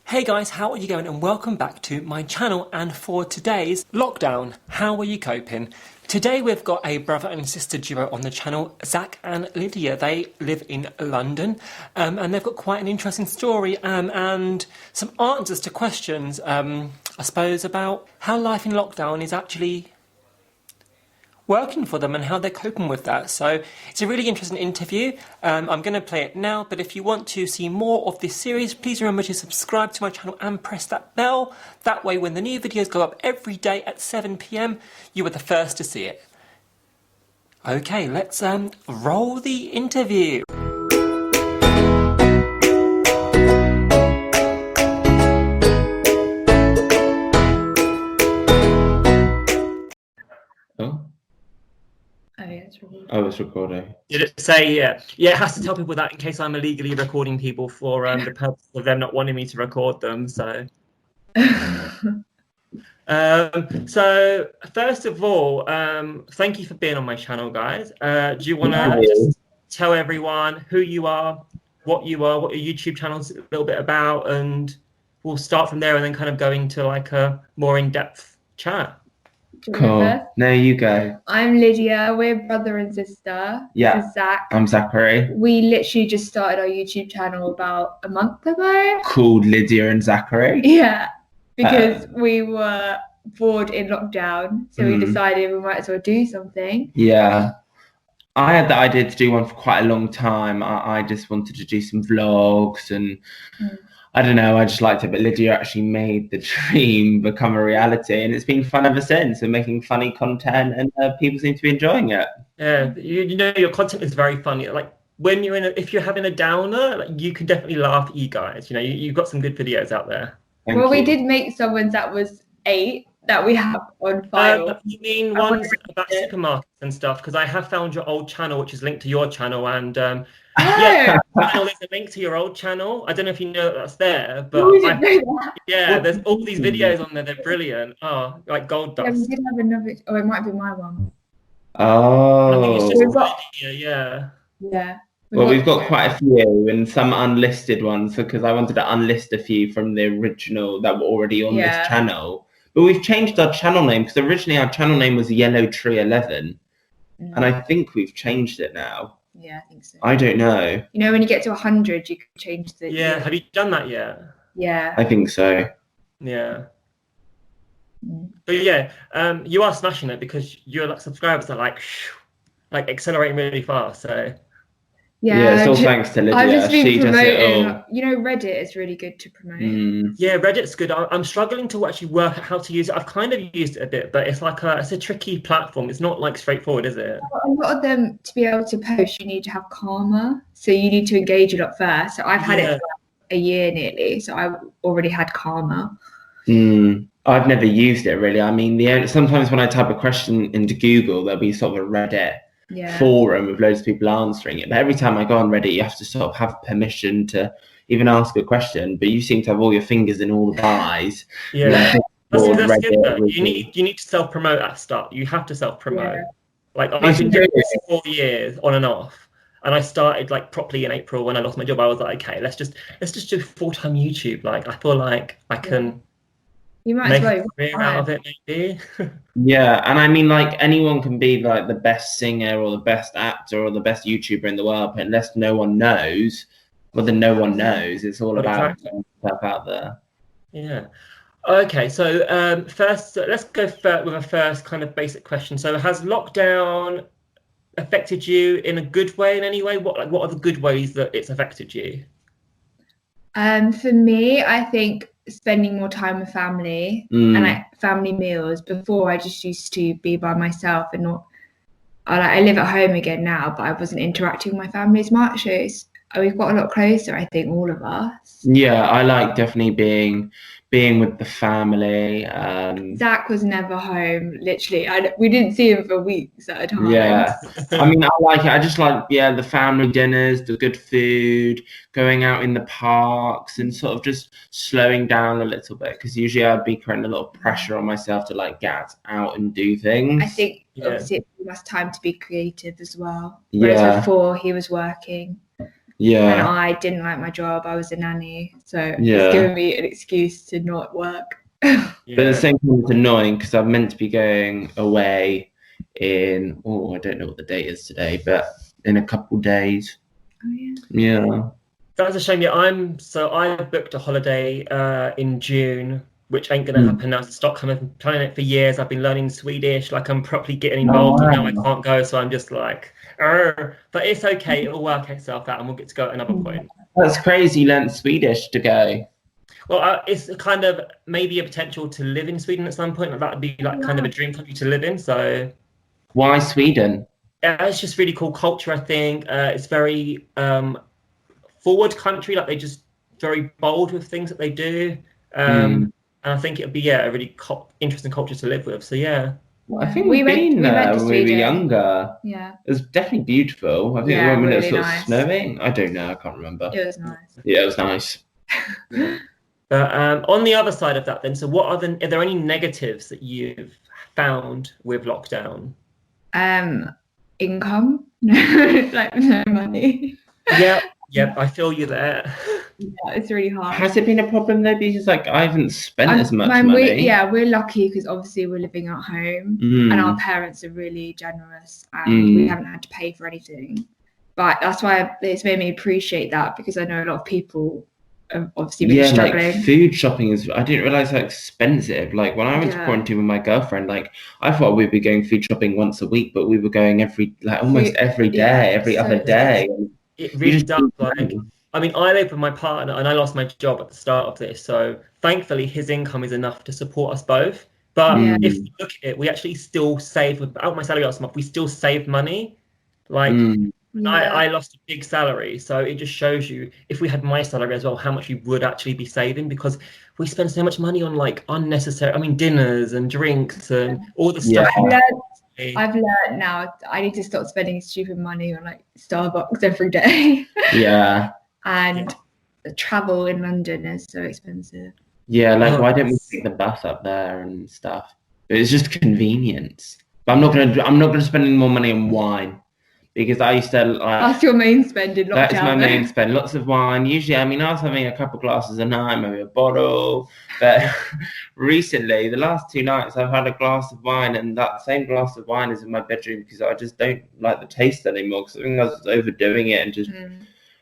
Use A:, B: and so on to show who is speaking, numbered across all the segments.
A: Hey guys, how are you going? And welcome back to my channel. And for today's lockdown, how are you coping? Today we've got a brother and sister duo on the channel, Zach and Lydia. They live in London and they've got quite an interesting story and some answers to questions, I suppose, about how life in lockdown is actually working for them and how they're coping with that. So it's a really interesting interview. I'm going to play it now, but if you want to see more of this series, please remember to subscribe to my channel and press that bell. That way when the new videos go up every day at 7 p.m, you are the first to see it. Okay, let's roll the interview.
B: Oh, it's recording.
A: Did it say, yeah, it has to tell people that in case I'm illegally recording people for the purpose of them not wanting me to record them, so. So first of all, thank you for being on my channel, guys. Do you want to just tell everyone who you are, what your YouTube channel is a little bit about, and we'll start from there and then kind of go into like a more in-depth chat.
B: Cool. No, you go.
C: I'm Lydia. We're brother and sister.
B: Yeah.
C: This is Zach.
B: I'm Zachary.
C: We literally just started our YouTube channel about a month ago.
B: Called Lydia and Zachary.
C: Yeah, because we were bored in lockdown, so we decided we might as well do something.
B: Yeah. I had the idea to do one for quite a long time. I just wanted to do some vlogs and I don't know, I just liked it, but Lydia actually made the dream become a reality, and it's been fun ever since. We're making funny content, and people seem to be enjoying it.
A: Yeah, you know, your content is very funny. Like when you're if you're having a downer, like, you can definitely laugh at you guys. You know, you've got some good videos out there.
B: Thank you.
C: We did make someone that was 8 that we have on file.
A: You mean ones about supermarkets and stuff? Because I have found your old channel, which is linked to your channel, and yeah, there's a link to your old channel. I don't know if you know that's there, but yeah, there's all these videos on there. They're brilliant. Oh, like gold dust.
C: Yeah, we did have another. Oh, it might be my one.
B: Oh.
A: I think it's just yeah.
B: Well, we've got quite a few and some unlisted ones because I wanted to unlist a few from the original that were already on this channel. But we've changed our channel name because originally our channel name was Yellow Tree 11, and I think we've changed it now.
C: Yeah, I think so.
B: I don't know.
C: You know, when you get to 100, you can change the.
A: Yeah, have you done that yet?
C: Yeah.
B: I think so.
A: Yeah. But yeah, you are smashing it because your like subscribers are like accelerating really fast. So.
B: Yeah, it's all thanks to Lydia.
C: I've just been
B: she
C: promoting.
B: Does it all.
C: You know, Reddit is really good to promote.
A: Yeah, Reddit's good. I'm struggling to actually work out how to use it. I've kind of used it a bit, but it's like it's a tricky platform. It's not like straightforward, is it?
C: A lot of them, to be able to post, you need to have karma. So you need to engage a lot first. So I've had it for a year nearly. So I've already had karma.
B: I've never used it really. I mean, sometimes when I type a question into Google, there'll be sort of a Reddit forum with loads of people answering it. But every time I go on Reddit, you have to sort of have permission to even ask a question. But you seem to have all your fingers in all the pies.
A: Yeah. That's good though. You need to self-promote at start. You have to self-promote. Like I've been doing this for 4 years on and off. And I started like properly in April when I lost my job. I was like, okay, let's just do full-time YouTube. Like I feel like I can
C: make
A: a career out of it, maybe.
B: Yeah, and I mean, like anyone can be like the best singer or the best actor or the best YouTuber in the world, but unless no one knows, well, then no one knows. It's all about putting stuff out there.
A: Yeah. Okay, so first, let's go with a first kind of basic question. So, has lockdown affected you in a good way in any way? What are the good ways that it's affected you?
C: For me, I think spending more time with family and like family meals. Before, I just used to be by myself and not. I live at home again now, but I wasn't interacting with my family as much. So we've got a lot closer, I think, all of us.
B: Yeah, I like definitely being with the family.
C: Zach was never home, literally. We didn't see him for weeks at a time.
B: Yeah, I mean, I like it. I just like, the family dinners, the good food, going out in the parks and sort of just slowing down a little bit because usually I'd be putting a lot of pressure on myself to like get out and do things.
C: I think obviously it gave us time to be creative as well. Whereas before he was working.
B: Yeah.
C: And I didn't like my job. I was a nanny. So
B: Yeah.
C: it's given me an excuse to not work.
B: But at the same time, it's annoying because I'm meant to be going away in, I don't know what the date is today, but in a couple days.
C: Oh, yeah.
B: Yeah.
A: That's a shame. Yeah, I booked a holiday in June, which ain't gonna happen now. Stockholm, I've been planning it for years. I've been learning Swedish, like I'm properly getting involved, and now I can't go, so I'm just like, but it's okay, it'll work itself out and we'll get to go at another point.
B: That's crazy, you learned Swedish to go.
A: Well, it's kind of maybe a potential to live in Sweden at some point. Like, that would be like kind of a dream country to live in. So
B: why Sweden?
A: It's just really cool culture, I think. It's very forward country, like they're just very bold with things that they do. And I think it'd be a really interesting culture to live with. So yeah.
B: Well, I think we've been there when we were younger.
C: Yeah.
B: It was definitely beautiful. I think when it was sort of snowing. I don't know, I can't remember.
C: It was nice.
B: Yeah, it was nice.
A: On the other side of that then, so are there any negatives that you've found with lockdown?
C: Income. Like no money.
A: Yeah, I feel you there.
C: Yeah, it's really hard.
B: Has it been a problem though? Because like I haven't spent as much money.
C: We're lucky because obviously we're living at home and our parents are really generous and we haven't had to pay for anything. But that's why it's made me appreciate that, because I know a lot of people have obviously been struggling.
B: Like food shopping I didn't realize how expensive. Like when I went to quarantine with my girlfriend, like I thought we'd be going food shopping once a week, but we were going almost every day, every other day.
A: It really does. Like, I mean, I live with my partner and I lost my job at the start of this. So thankfully his income is enough to support us both. But if you look at it, we actually still save, without my salary last month, we still save money. Like I lost a big salary. So it just shows you, if we had my salary as well, how much we would actually be saving, because we spend so much money on like unnecessary, dinners and drinks and all the stuff.
C: I've learned now I need to stop spending stupid money on like Starbucks every day. And the travel in London is so expensive.
B: Yeah, like why don't we take the bus up there and stuff? It's just convenience. But I'm not gonna spend any more money on wine, because I used to
C: that's your main spend in lockdown.
B: That's my main spend. Lots of wine. Usually, I was having a couple glasses a night, maybe a bottle. But recently, the last 2 nights, I've had a glass of wine, and that same glass of wine is in my bedroom because I just don't like the taste anymore. Because I think I was overdoing it and just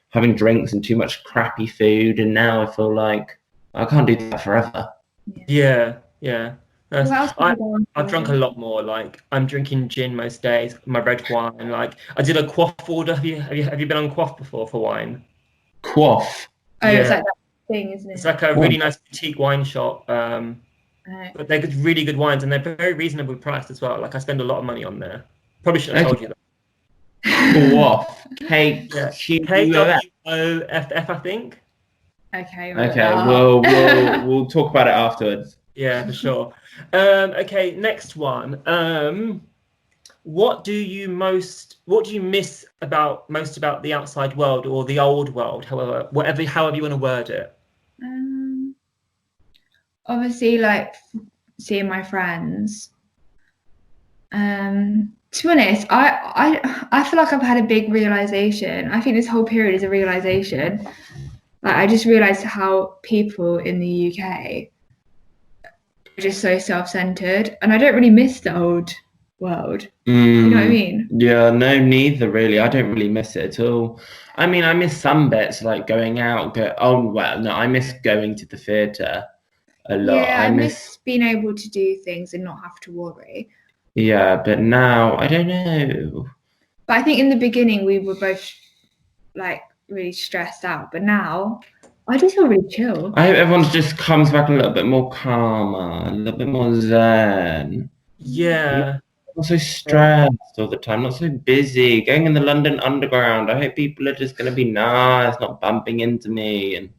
B: having drinks and too much crappy food. And now I feel like I can't do that forever.
A: Yeah. I've drunk a lot more. Like I'm drinking gin most days, my red wine. Like I did a quaff order. Have you been on quaff before for wine?
B: Quaff.
C: Oh, it's like that thing, isn't it?
A: It's like a really nice boutique wine shop. But they're really good wines and they're very reasonably priced as well. Like I spend a lot of money on there. Probably should have told you that.
B: Quaff.
A: K-W-O-F-F, I think.
C: Okay.
B: We'll talk about it afterwards.
A: Yeah, for sure. Okay, next one. What do you miss most about the outside world or the old world, however you want to word it?
C: Obviously, like seeing my friends. To be honest, I feel like I've had a big realization. I think this whole period is a realization. Like I just realized how people in the UK are just so self-centered, and I don't really miss the old world. You know what I mean?
B: Yeah, no, neither really. I don't really miss it at all. I mean, I miss some bits like going out. I miss going to the theatre a lot.
C: Yeah, I miss being able to do things and not have to worry.
B: Yeah, but now I don't know.
C: But I think in the beginning we were both like really stressed out, but now I just feel really chill.
B: I hope everyone just comes back a little bit more calmer, a little bit more zen.
A: Yeah.
B: Not so stressed all the time, not so busy. Going in the London Underground, I hope people are just going to be nice, not bumping into me. And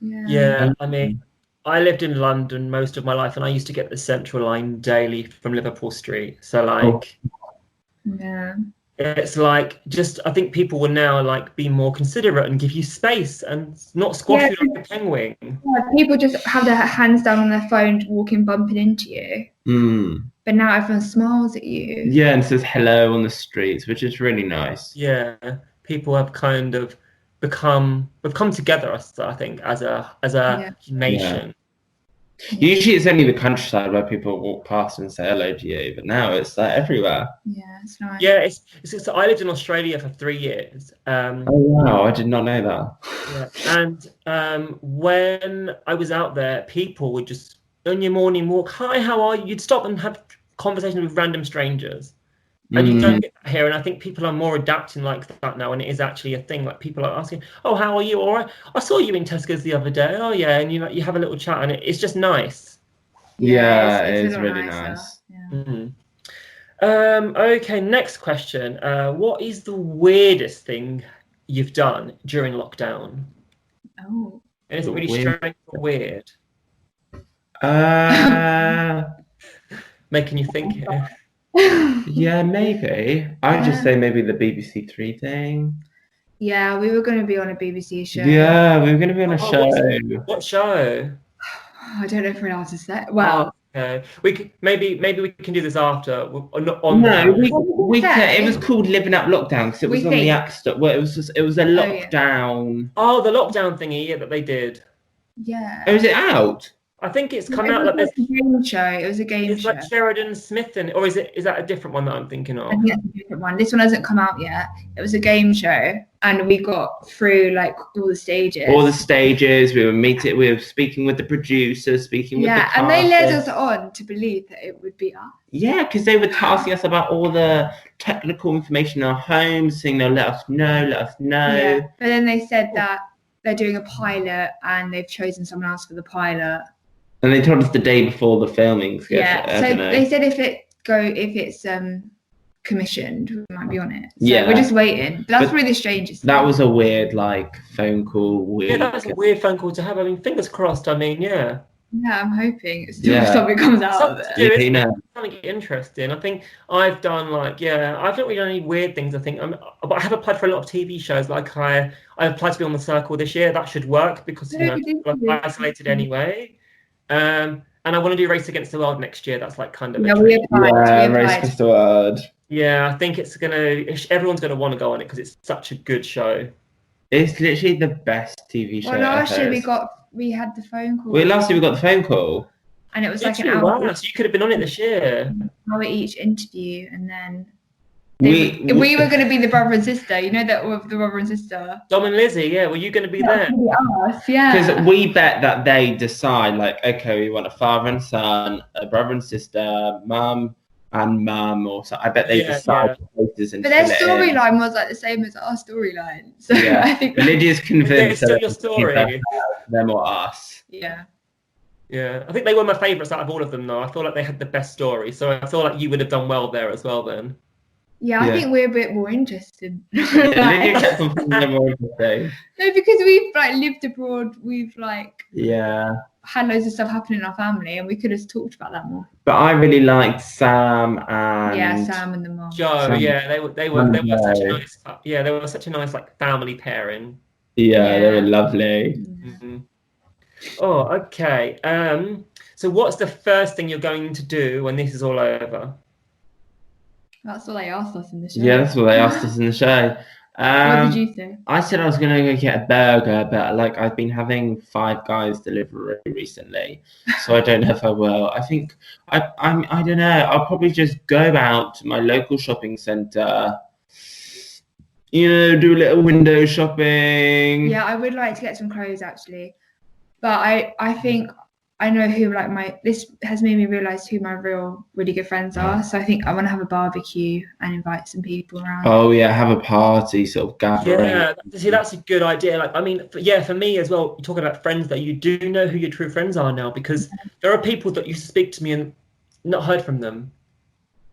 A: yeah, I mean, I lived in London most of my life, and I used to get the Central Line daily from Liverpool Street. So like, it's like I think people will now like be more considerate and give you space and not squash you like a penguin.
C: Yeah, people just have their hands down on their phone, walking, bumping into you. But now everyone smiles at you.
B: Yeah, and says hello on the streets, which is really nice.
A: Yeah, people have kind of we've come together, I think, as a nation.
B: Usually it's only the countryside where people walk past and say hello to you, but now it's like everywhere.
C: Yeah, it's nice.
A: Yeah, it's I lived in Australia for 3 years.
B: Oh wow, I did not know that.
A: Yeah, and when I was out there, people would just on your morning walk, hi, how are you? You'd stop and have conversations with random strangers. And you don't get that here, and I think people are more adapting like that now, and it is actually a thing. Like people are asking, "Oh, how are you? All right. I saw you in Tesco's the other day. Oh, yeah." And you have a little chat, and it's just nice.
B: Yeah, it's really nice.
C: Yeah.
A: Okay, next question. What is the weirdest thing you've done during lockdown?
C: Oh,
A: And is it really strange or weird? Making you think here.
B: Yeah, maybe. I'd just say maybe the BBC Three thing.
C: Yeah, we were going to be on a BBC show.
B: Yeah, we were going to be on a show.
A: What show?
C: I don't know if we're allowed to say. Well,
A: okay. We could maybe we can do this after.
B: We can. It was called Living Up Lockdown because it was on the App Store. Well, it was a lockdown.
A: Oh, the lockdown thingy, that they did.
C: Yeah.
B: Oh, is it out?
A: I think it's come out like
C: a game show. It was a game show.
A: It's like Sheridan Smith, or is that a different one that I'm thinking of?
C: I think that's a different one. This one hasn't come out yet. It was a game show, and we got through like all the stages.
B: All the stages. We were speaking with the producers, speaking with the cast.
C: And they led us on to believe that it would be us.
B: Yeah, because they were asking us about all the technical information in our homes, saying they'll let us know.
C: Yeah, but then they said that they're doing a pilot, and they've chosen someone else for the pilot.
B: And they told us the day before the filming.
C: Yeah, so they said if it's commissioned, we might be on it. So
B: yeah,
C: we're just waiting. That's really the strangest thing.
B: That was a weird phone call.
A: Yeah, that was a weird phone call to have. I mean, fingers crossed. I mean, yeah.
C: Yeah, I'm hoping something comes out of it.
A: Something interesting. I think I've done I haven't really done any weird things. I think, but I have applied for a lot of TV shows. Like I applied to be on The Circle this year. That should work because I'm isolated anyway. And I want to do Race Against the World next year. That's kind of
B: Race Against the World.
A: Yeah, I think everyone's gonna want to go on it because it's such a good show.
B: It's literally the best TV show.
C: Well, last year we had the phone call.
B: Last year we got the phone call,
C: and it was like an hour.
A: Wow, so you could have been on it this year.
C: Hour each interview, and then we were going to be the brother and sister. You know that with the brother and sister.
A: Dom and Lizzie, yeah. Were you going to be there?
C: Us, yeah.
B: Because we bet that they decide okay, we want a father and son, a brother and sister, mum and mum, or so. I bet they decide places and.
C: But their storyline was the same as our storyline. So I think
B: Lydia's convinced
A: that your story.
B: Them or us.
C: Yeah.
A: Yeah, I think they were my favourites out of all of them. Though I feel like they had the best story, so I feel like you would have done well there as well. Then.
C: Yeah, I think we're a bit more interested.
B: Lydia kept on being more interesting.
C: No, because we've lived abroad. We've had loads of stuff happen in our family, and we could have talked about that more.
B: But I really liked Sam and
C: Sam and the mom.
A: Joe, they were such a nice. Yeah, they were such a nice family pairing.
B: Yeah, they were lovely.
A: Mm-hmm. Oh, okay. So what's the first thing you're going to do when this is all over?
C: That's what they asked us in the show.
B: Yeah, that's what they asked us in the show.
C: What did you say?
B: I said I was going to go get a burger, but I've been having Five Guys delivery recently, so I don't know if I will. I think I don't know. I'll probably just go out to my local shopping centre. Do a little window shopping.
C: Yeah, I would like to get some clothes actually, but I think I know who this has made me realise who my really good friends are. So I think I want to have a barbecue and invite some people around.
B: Oh yeah, have a party sort of gathering.
A: Yeah, see, that's a good idea. For me as well, you're talking about friends that you do know who your true friends are now, because there are people that used to speak to me and not heard from them.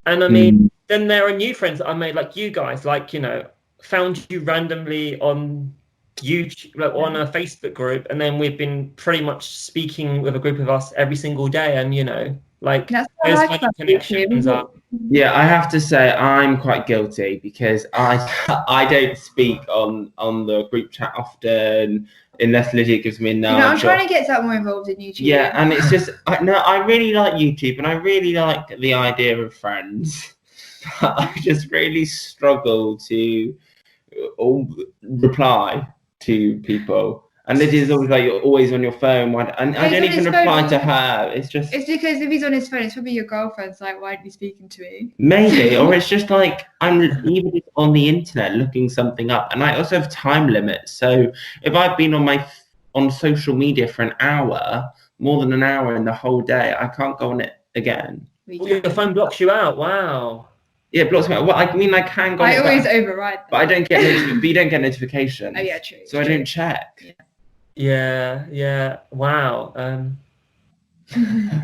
A: And I mean, then there are new friends that I made, like you guys, found you randomly on YouTube, on a Facebook group, and then we've been pretty much speaking with a group of us every single day, and there's where the connections are.
B: Yeah, I have to say I'm quite guilty because I don't speak on the group chat often unless Lydia gives me a nudge.
C: I'm trying to get more involved in YouTube.
B: Yeah, and it's just I really like YouTube and I really like the idea of friends. I just really struggle to reply to people. And Lydia's always like, you're always on your phone. And I don't even reply to her. It's
C: because if he's on his phone, it's probably your girlfriend's like, why aren't you speaking to me?
B: Maybe, or it's just like I'm even on the internet looking something up. And I also have time limits. So if I've been on social media for an hour, more than an hour in the whole day, I can't go on it again.
A: Your phone blocks you out. Wow.
B: Yeah, it blocks me out. Well, I mean, I can go.
C: I always override that.
B: But I don't get but you don't get notifications.
C: Oh yeah, true.
B: So I don't check.
A: Yeah. Wow.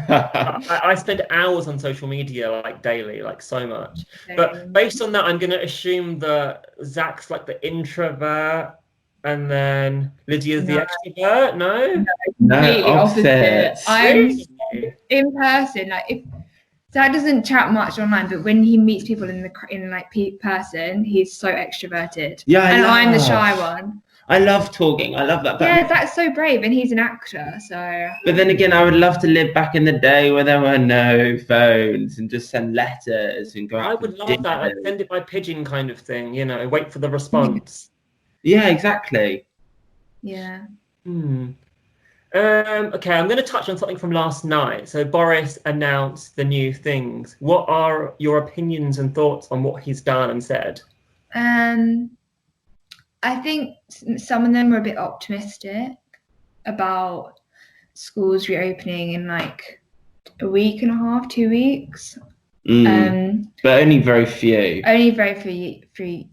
A: I spend hours on social media, like daily, like so much. But based on that, I'm going to assume that Zach's like the introvert, and then Lydia's the extrovert. No,
C: completely
B: opposite.
C: I'm in person. Like if Zach doesn't chat much online, but when he meets people in person, he's so extroverted.
B: Yeah,
C: I'm the shy one.
B: I love talking. I love that.
C: Yeah, that's so brave, and he's an actor, so.
B: But then again, I would love to live back in the day where there were no phones and just send letters and go.
A: I would love that. Like, send it by pigeon, kind of thing. You know, wait for the response.
B: Yeah, exactly.
C: Yeah.
A: Okay, I'm going to touch on something from last night. So Boris announced the new things. What are your opinions and thoughts on what he's done and said?
C: I think some of them were a bit optimistic about schools reopening in like a week and a half, 2 weeks.
B: But only very few.
C: Only very few.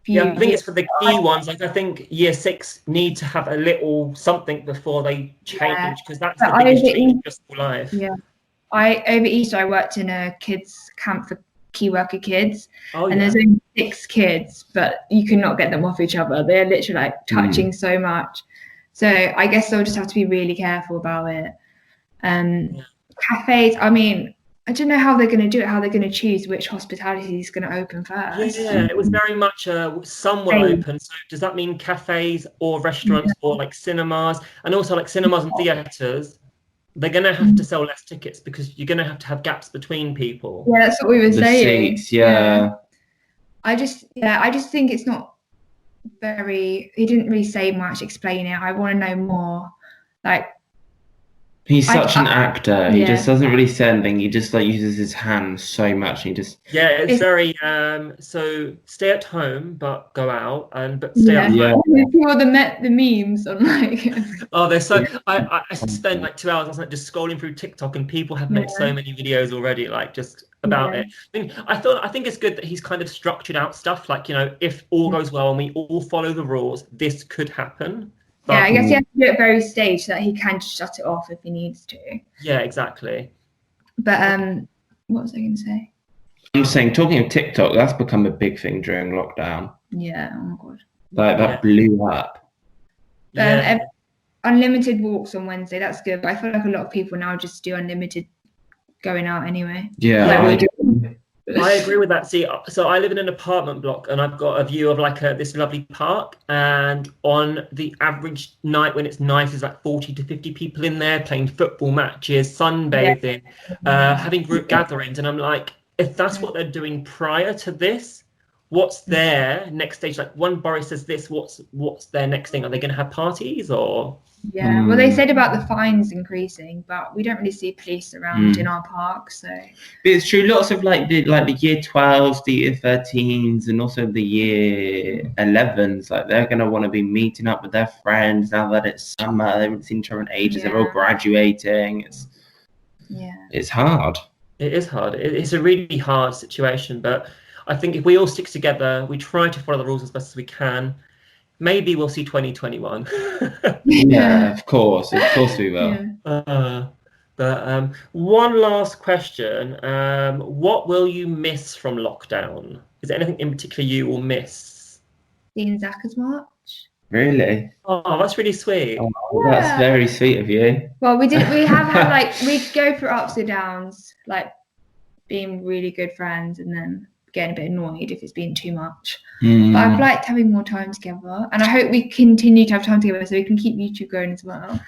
A: Yeah, I think it's for the key ones. Like I think year 6 need to have a little something before they change, because that's the biggest change in your school life.
C: Yeah. Over Easter I worked in a kids camp for key worker kids, and there's only 6 kids, but you cannot get them off each other. They're literally like touching so much. So I guess they'll just have to be really careful about it. Cafes, I mean, I don't know how they're going to do it, how they're going to choose which hospitality is going to open first.
A: Yeah, it was very much some were open. So does that mean cafes or restaurants or like cinemas? And also like cinemas and theatres, they're going to have to sell less tickets because you're going to have gaps between people.
C: Yeah, that's what we were saying.
B: Seats, yeah.
C: I just think it's not very, he didn't really say much, explain it. I want to know more. Like,
B: he's such an actor. He just doesn't really say anything. He just like uses his hands so much. He just
A: it's very so stay at home but go out but stay at home.
C: Yeah. The memes on like
A: they're so I spent like 2 hours just scrolling through TikTok, and people have made so many videos already like just about it. I think it's good that he's kind of structured out stuff like, you know, if all goes well and we all follow the rules, this could happen.
C: Yeah, I guess he has to do it very staged so that he can just shut it off if he needs to.
A: Yeah, exactly.
C: But what was I going to say?
B: I'm saying, talking of TikTok, that's become a big thing during lockdown.
C: Yeah, oh my god.
B: Like that blew up.
C: Unlimited walks on Wednesday, that's good. But I feel like a lot of people now just do unlimited going out anyway.
B: Yeah,
A: I agree with that. See, so I live in an apartment block, and I've got a view of like this lovely park. And on the average night when it's nice, there's like 40 to 50 people in there playing football matches, sunbathing, having group gatherings. And I'm like, if that's what they're doing prior to this, what's their next stage? Like, when Boris says this, what's their next thing? Are they going to have parties or?
C: Yeah, well, they said about the fines increasing, but we don't really see police around in our park, so.
B: But it's true. Lots of the year 12s, the year 13s, and also the year 11s. Like they're gonna want to be meeting up with their friends now that it's summer. They haven't seen each other in ages. They're all graduating. It's hard.
A: It is hard. It's a really hard situation, but I think if we all stick together, we try to follow the rules as best as we can. Maybe we'll see 2021.
B: Yeah, of course we will.
A: But one last question. What will you miss from lockdown? Is there anything in particular you will miss?
C: Seeing Zach as much.
B: Really?
A: Oh, that's really sweet.
B: Oh, that's very sweet of you.
C: Well, we have had we go through ups and downs, like being really good friends and then getting a bit annoyed if it's been too much. But I've liked having more time together, and I hope we continue to have time together so we can keep YouTube going as well.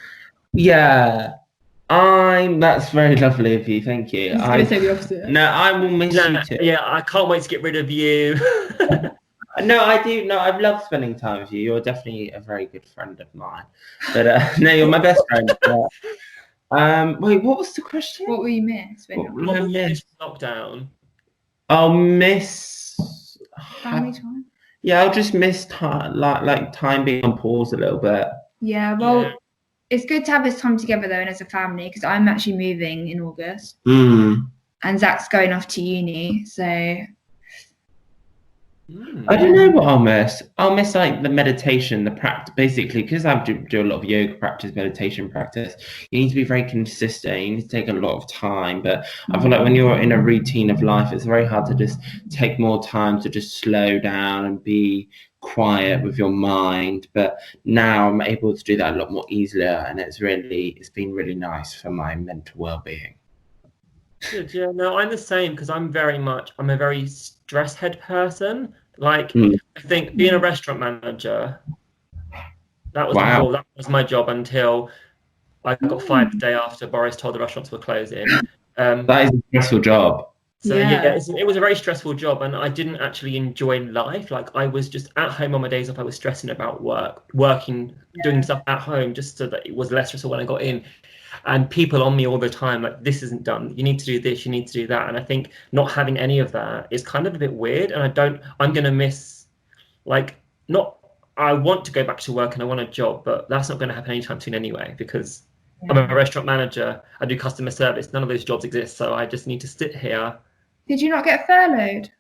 B: Yeah, that's very lovely of you. Thank you.
C: I was going to say the opposite.
B: No, I will miss you too.
A: Yeah, I can't wait to get rid of you.
B: No, I do. No, I've loved spending time with you. You're definitely a very good friend of mine. But no, you're my best friend. Wait, what was the question?
C: What will you miss?
B: What will I miss?
A: Lockdown.
B: I'll miss
C: Family time?
B: Yeah, I'll just miss time, like time being on pause a little bit.
C: Yeah, well, it's good to have this time together though, and as a family, because I'm actually moving in August, and Zach's going off to uni, so.
B: I don't know what I'll miss. I'll miss like the meditation, the practice, basically, because I do a lot of yoga practice, meditation practice. You need to be very consistent. You need to take a lot of time. But I feel like when you're in a routine of life, it's very hard to just take more time to just slow down and be quiet with your mind. But now I'm able to do that a lot more easily, and it's been really nice for my mental well-being.
A: Good, yeah, no, I'm the same because I'm a very stress head person. Like, I think being a restaurant manager, that was my job until I got fired the day after Boris told the restaurants were closing.
B: That is a stressful job.
A: So it was a very stressful job, and I didn't actually enjoy life. Like, I was just at home on my days off. I was stressing about working, doing stuff at home just so that it was less stressful when I got in. And people on me all the time, like, this isn't done. You need to do this, you need to do that. And I think not having any of that is kind of a bit weird. And I'm going to miss, I want to go back to work and I want a job, but that's not going to happen anytime soon anyway, because I'm a restaurant manager. I do customer service. None of those jobs exist. So I just need to sit here.
C: Did you not get furloughed?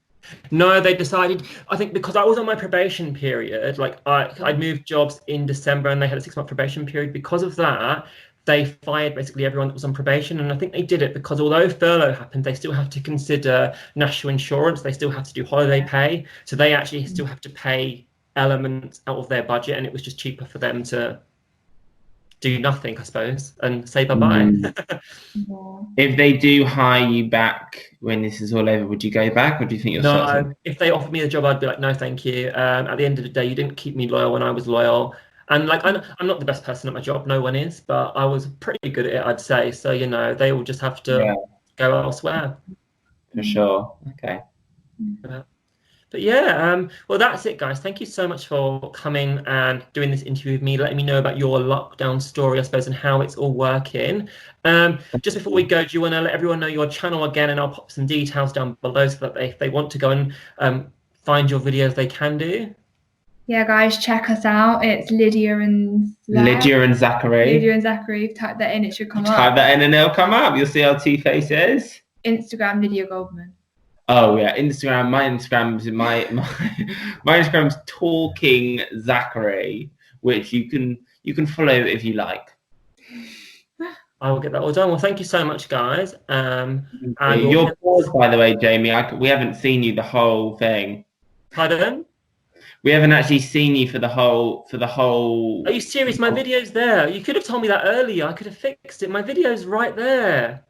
A: No, they decided, I think because I was on my probation period, like I moved jobs in December and they had a 6-month probation period. Because of that, they fired basically everyone that was on probation. And I think they did it because although furlough happened, they still have to consider national insurance. They still have to do holiday pay. So they actually still have to pay elements out of their budget. And it was just cheaper for them to do nothing, I suppose, and say bye-bye.
B: If they do hire you back when this is all over, would you go back, or do you think you'll start?
A: No, if they offered me a job, I'd be like, no, thank you. At the end of the day, you didn't keep me loyal when I was loyal. And like, I'm not the best person at my job. No one is, but I was pretty good at it, I'd say. So, they will just have to go elsewhere.
B: For sure. Okay.
A: But yeah, well, that's it, guys. Thank you so much for coming and doing this interview with me, letting me know about your lockdown story, I suppose, and how it's all working. Just before we go, do you want to let everyone know your channel again? And I'll pop some details down below so that if they want to go and find your videos, they can do.
C: Yeah, guys, check us out. It's Lydia and
B: Zachary.
C: Lydia and Zachary. Type that in, it should come up.
B: Type that in and it'll come up. You'll see our two faces.
C: Instagram, Lydia Goldman.
B: Oh yeah, Instagram. My Instagram's my Instagram's Talking Zachary, which you can follow if you like.
A: I will get that all done. Well, thank you so much, guys. And
B: your pause, by the way, Jamie. We haven't seen you the whole thing.
A: Pardon?
B: We haven't actually seen you for the whole.
A: Are you serious? My video's there. You could have told me that earlier. I could have fixed it. My video's right there.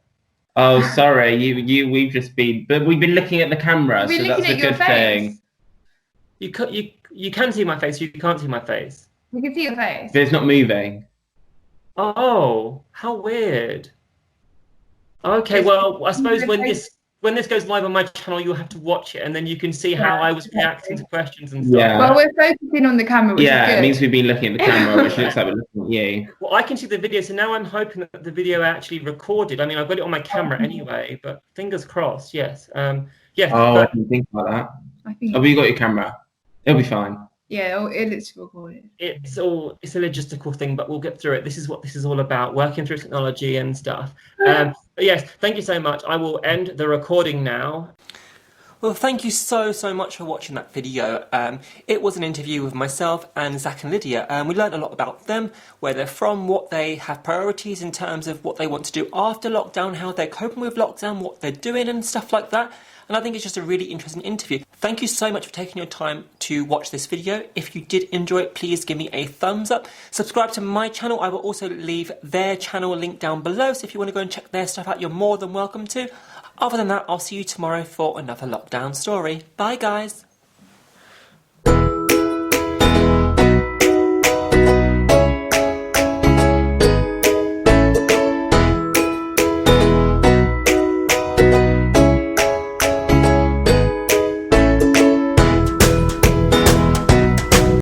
B: Oh, sorry. We've been looking at the camera, so that's a good thing.
A: You can see my face. You can't see my face.
C: We can see your face.
B: But it's not moving.
A: Oh, how weird. Okay, well, I suppose when this goes live on my channel, you'll have to watch it, and then you can see how I was reacting to questions and stuff.
B: Yeah.
C: Well, we're focusing on the camera, which is good.
B: It means we've been looking at the camera, which looks like we're looking at you.
A: Well, I can see the video, so now I'm hoping that the video actually recorded. I mean, I've got it on my camera anyway, but fingers crossed, yes. I
B: didn't think about that. But you got your camera. It'll be fine.
C: Yeah, it's recorded.
A: It's a logistical thing, but we'll get through it. This is what this is all about, working through technology and stuff. But yes, thank you so much. I will end the recording now. Well, thank you so much for watching that video. It was an interview with myself and Zach and Lydia. We learned a lot about them, where they're from, what they have priorities in terms of what they want to do after lockdown, how they're coping with lockdown, what they're doing and stuff like that. And I think it's just a really interesting interview. Thank you so much for taking your time to watch this video. If you did enjoy it, please give me a thumbs up. Subscribe to my channel. I will also leave their channel link down below. So if you want to go and check their stuff out, you're more than welcome to. Other than that, I'll see you tomorrow for another lockdown story. Bye, guys.